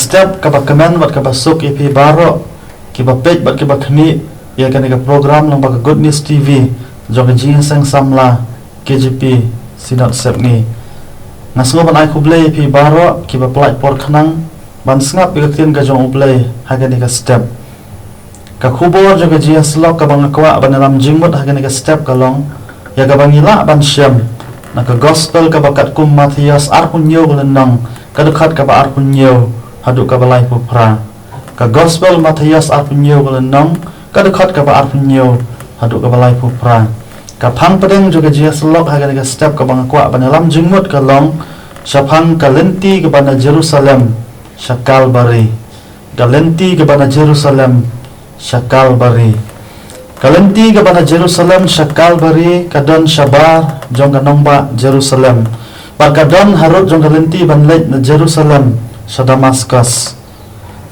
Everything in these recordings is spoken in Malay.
step ka ba kamen wat ka ba suk ipi baro ki ba page bat ki ba khmi ya kan ka program lang ba Good News TV jong jing sang samla KGP sinot sepni nasgo ban ai khuble ipi baro ki ba plai por khanang ban snap bi tin ka jong ublei ha kan ka step ka khubor jong jing slok ka bang kwa ban lam jingmut ha kan ka step ka long ya ka bang ila ban syam na ka gospel ka bakat kum Matias arpunyo lenang kadukhat ka ba arpunyo hadu ka balai pupra ka gospel Matias arpunyo lenang kadukhat ka ba arpunyo hadu ka balai pupra ka phang pedeng juga jia selok haga ka step ka bang kwa banalam jingmut ka long syapang ka lenti ka bana Jerusalem syakal bari ka lenti ka bana Jerusalem syakal bari kalenti ka bana Jerusalem syakal bari kadon syabar jong ka nongba Jerusalem pagkadon harut jong kalenti ban leit na Jerusalem sa Damascus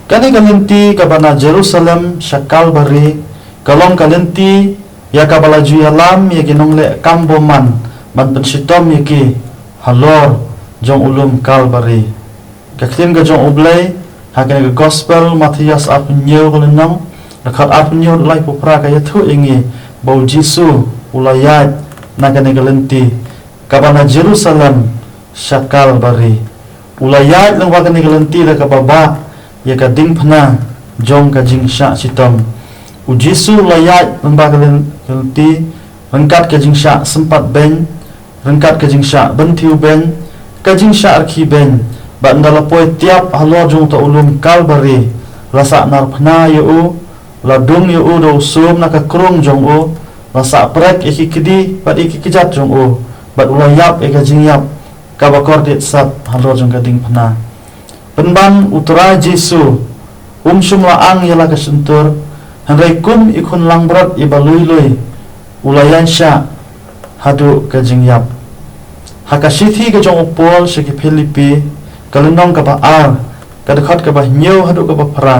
kani kalenti ka bana Jerusalem syakal bari kalong kalenti ya ka bala juyalam ya ginong le kamboman ban pensitom ya ki halor jong ulum kalbari kaktin ka jong ublay hakan ka gospel Matias apnyo kulenong nakat apnyo lai pupra kaya thu ingi bau Jisu ulayat nagani kalenti kabana Jerusalem syakal bari ulayat lang wagani kalenti la kababa ya ka ding phna jong ka jing sya sitom u Jisu ulayat lang kalenti rengkat ka jing sya sempat ben rengkat ka jing sya bentiu ben ka jing sya arki ben ba ndala poi tiap halo jong ta ulum kalbari rasa nar phna yu ladung yu do sum na ka krung jong u rasa prek iki kidi bat iki kijat jong u bat ulayap eka jingyap ka bakor dit sat halo jong ka ding phna penban utara Jisu sum laang yala ka sentur handai kum ikun langbrat ibalui lui ulayan sya hadu ka jingyap hakasithi ka jong upol seki Filipi kalendong ka ba ar kadakhat ka ba nyew hadu ka ba pra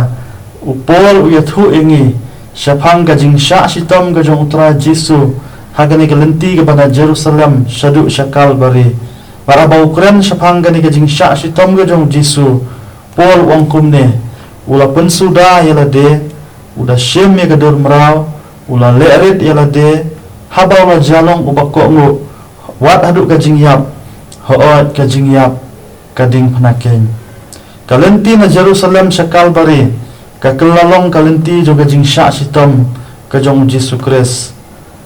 upol uyathu ingi syapang ka jing sya sitom ka jong utara Jisu hagani ka lenti ka bana Jerusalem syadu syakal bari para ba Ukren syapang gani ka jing sya sitom ka jong Jisu pol wangkum ne ula pensuda yala de uda syem ya gadur merau ula lerit yala de habaw la jalong ubako ngu wat hadu ka jingyap hoot ka jingyap kading panaken kalenti na Jerusalem syakal bari ka kelalong kalenti juga jing sya sitom ka jong Jisu Kris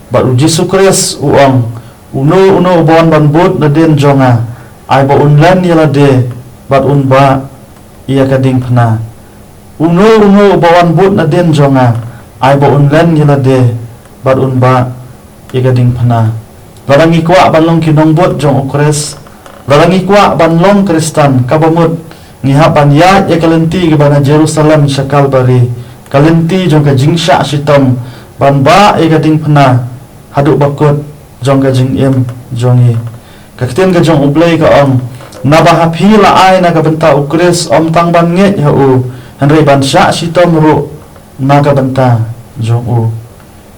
baru Jisu Kris uang uno ubawan ban bot na den jonga ai ba unlan yala de bat unba iya kading pana uno ubawan bot na den jonga ai ba unlan yala de bat unba iya kading pana larangi kwa banlong kinong bot jong Ukres larangi kwa banlong Kristan kabamut ngihapan ya kalenti ke bana Jerusalem syakal bari kalenti jong ka jing sya sitom ban ba e kading phna hadu bakut jong ka jing em jongi kakten ka jong ublei ka om naba hapi la ai na ka benta Ukres om tang ban nge ya u hanre ban sya sitom ru na ka benta jong u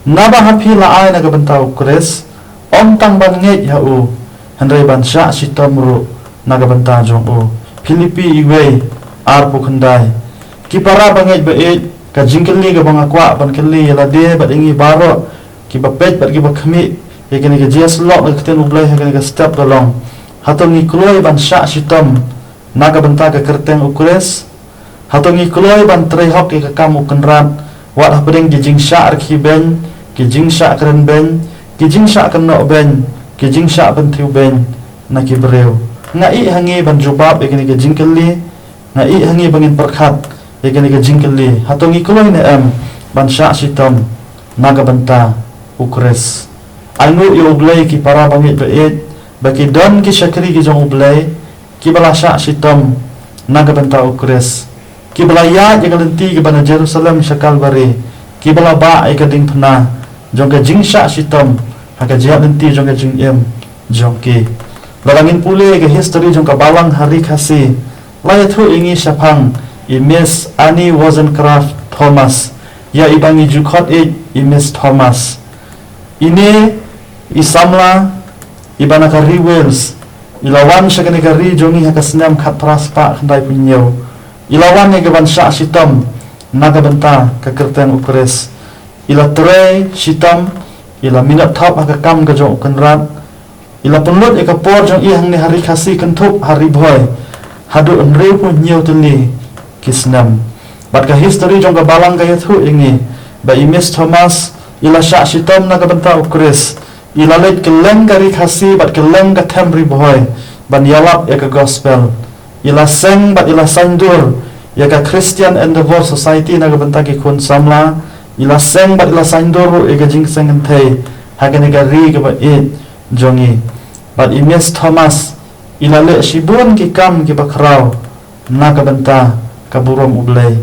naba hapi la ai na ka benta Ukres om tang ban nge ya u hanre ban sya sitom ru na ka benta jong u Filipi iwe ar pukandai ki para bangai bae ka jingkeli ka banga kwa ban keli yala de bat ingi baro ki bapet bat ki bakhmi yakini ka jes lok ka ten ublai yakini ka step dalong hatongi kloi ban sya sitom naga banta ka kerteng Ukres hatongi kloi ban trei hok ka kamu kenrat wat hapedeng ki jing sya arki ben ki jing sya keren ben ki jing sya kenok ben ki jing sya bentiu ben na ki breu ngai hangi ban jubab yakini ka jingkeli ngai hangi bangin perkhat yakini ka jingkeli hatongi kloi ne em ban sya sitom naga banta Ukres anu yo ublai ki para bangit baet baki don ki syakri ki jong ublai ki bala sya sitom naga banta Ukres ki bala ya kalenti ki bana Jerusalem syakal bari ki bala ba ai ka ding phna jong ka jing sya sitom haka jia lenti jong ka jing em jong ki larangin pule ke history jong ka balang hari khasi lai thu ingi syapang Miss Annie Wozencraft Thomas ya ibangi jukhot Miss Thomas ini isamla ibana kari Wales ilawan syakani kari jongi hakasnam khat praspa khandai punyo ilawan ni gaban sya sitam naga benta ka kerten ukres ila tre sitam ila minat thap ka kam ka jong kenrat ila penlut ka por jong ihang ni hari khasi kentup hari boy hadu enreu pu nyiu tuni kisnam bat ka history jong ka balang ka yathu ingi ba imes Thomas ila sya sitam naga benta ukres ila leit keleng kari khasi bat keleng ka temri boy ban yalap ka gospel ila seng bat ila sandur ya ka Christian Endeavor Society naga benta ki kun samla ila seng bat ila sandur ka jing seng thei hakane ka ri ka ba it jongi bat imes Thomas ila le shibun ki kam ki bakrau naga benta ka burom ublei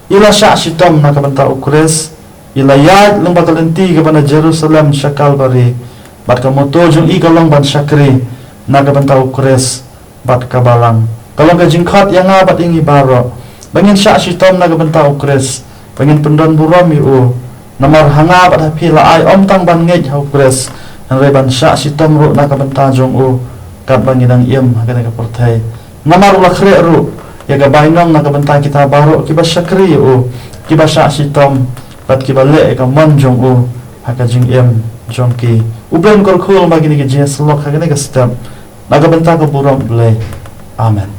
ila sya sitam naga benta ukres ila yad leng batalenti ka bana Jerusalem syakal bari bat ka moto jong i kalong ban syakri naga benta ukres bat ka balang kalong ka jingkhat yang bat ingi baro bangin sya sitam naga benta ukres bangin pendon burom yu namar hanga bat hapi la ai om tang ban ngej ha ukres nare ban sya sitam ru naga benta jong u kat bangin ang iem hakane ka porthai namar ula khre ru ya ga bainong naga benta kita baro ki ba syakri yu ki ba sya sitam bat ki ba le ka mon jong u haka jing iem jong ki ubren kol khul magini ki jes lok hakane ka step naga benta ka burom ble amen.